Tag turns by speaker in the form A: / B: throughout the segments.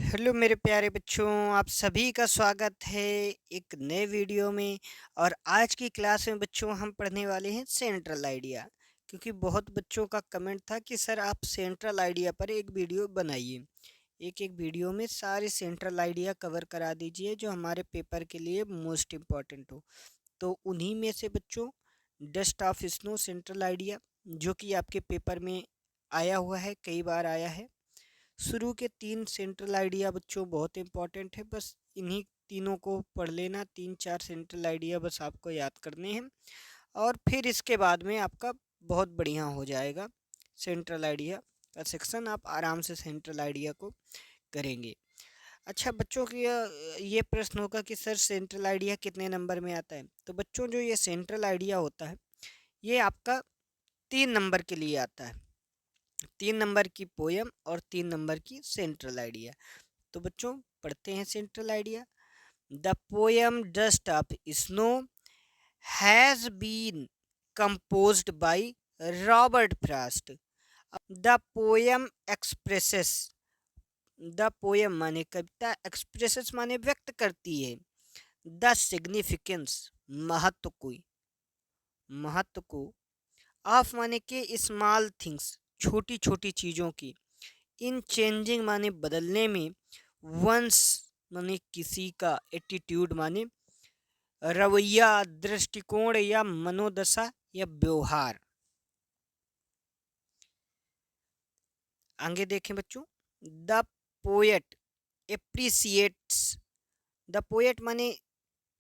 A: Hello मेरे प्यारे बच्चों, आप सभी का स्वागत है एक नए वीडियो में। और आज की क्लास में बच्चों हम पढ़ने वाले हैं सेंट्रल आइडिया। क्योंकि बहुत बच्चों का कमेंट था कि सर आप सेंट्रल आइडिया पर एक वीडियो बनाइए। एक एक वीडियो में सारे सेंट्रल आइडिया कवर करा दीजिए जो हमारे पेपर के लिए मोस्ट इम्पॉर्टेंट हो। तो उन्हीं में से बच्चों dust of snow central idea, जो कि आपके पेपर में आया हुआ है, कई बार आया है। शुरू के 3 सेंट्रल आइडिया बच्चों बहुत इंपॉर्टेंट है, बस इन्हीं तीनों को पढ़ लेना। 3-4 सेंट्रल आइडिया बस आपको याद करने हैं और फिर इसके बाद में आपका बहुत बढ़िया हो जाएगा। सेंट्रल आइडिया का सेक्शन आप आराम से सेंट्रल आइडिया को करेंगे। अच्छा बच्चों की ये प्रश्न होगा कि सर सेंट्रल आइडिया कितने नंबर में आता है। तो बच्चों जो ये सेंट्रल आइडिया होता है ये आपका 3 नंबर के लिए आता है। 3 नंबर की पोयम और 3 नंबर की सेंट्रल आइडिया। तो बच्चों पढ़ते हैं central idea. The poem dust of snow has been composed by Robert Frost. The poem expresses, the poem माने कविता, एक्सप्रेसेस माने व्यक्त करती है, द सिग्निफिकेंस महत्व को ऑफ माने के स्मॉल थिंग्स छोटी छोटी चीज़ों की, इन चेंजिंग माने बदलने में, वंस माने किसी का, एटीट्यूड माने रवैया, दृष्टिकोण या मनोदशा या व्यवहार। आगे देखें बच्चों। द पोएट एप्रिसिएट्स, द पोएट माने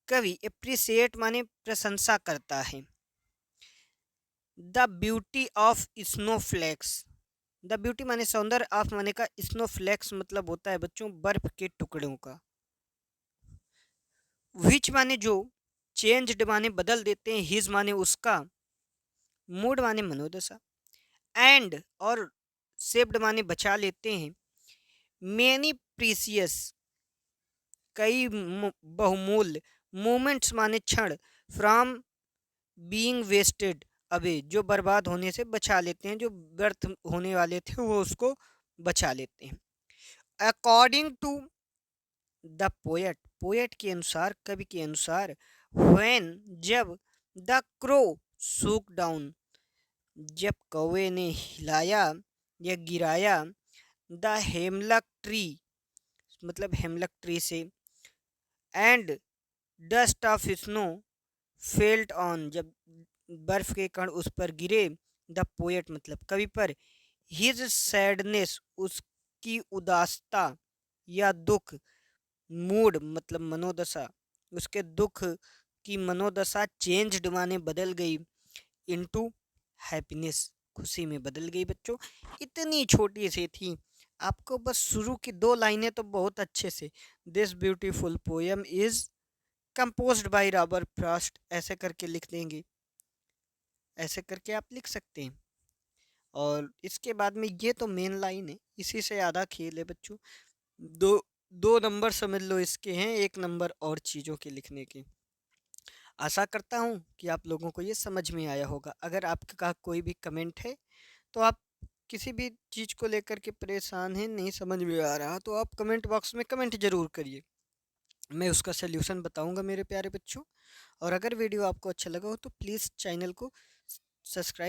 A: कवि, एप्रिसिएट माने प्रशंसा करता है। The beauty of snowflakes, the beauty माने सौंदर्य, ऑफ माने का, स्नोफ्लेक्स मतलब होता है बच्चों बर्फ के टुकड़ों का। विच माने जो, चेंज्ड माने बदल देते हैं, हिज माने उसका, मूड माने मनोदशा, एंड और सेव्ड माने बचा लेते हैं, मेनी प्रीसियस कई बहुमूल्य, मोमेंट्स माने क्षण, फ्रॉम बीइंग वेस्टेड अवे जो बर्बाद होने से बचा लेते हैं, जो व्यर्थ होने वाले थे वो उसको बचा लेते हैं। According to the poet, poet के अनुसार, कवि के अनुसार, व्हेन जब, द क्रो सूक डाउन जब कौवे ने हिलाया या गिराया, द हेमलक ट्री मतलब हेमलक ट्री से, and dust of snow felt on जब बर्फ के कण उस पर गिरे, द पोएट मतलब कवि पर, हिज सैडनेस उसकी उदासता या दुख, मूड मतलब मनोदशा, उसके दुख की मनोदशा चेंज्ड माने बदल गई, इनटू हैप्पीनेस खुशी में बदल गई। बच्चों इतनी छोटी सी थी, आपको बस शुरू की 2 लाइनें तो बहुत अच्छे से, this beautiful poem is composed by Robert Frost ऐसे करके लिख देंगे। ऐसे करके आप लिख सकते हैं। और इसके बाद में ये तो मेन लाइन है, इसी से आधा खेल है बच्चों। दो 2 नंबर समझ लो इसके हैं, 1 नंबर और चीज़ों के लिखने के। आशा करता हूँ कि आप लोगों को ये समझ में आया होगा। अगर आपका कोई भी कमेंट है तो आप किसी भी चीज़ को लेकर के परेशान हैं, नहीं समझ में आ रहा, तो आप कमेंट बॉक्स में कमेंट ज़रूर करिए, मैं उसका सल्यूशन बताऊंगा मेरे प्यारे बच्चों। और अगर वीडियो आपको अच्छा लगा हो तो प्लीज़ चैनल को सब्सक्राइब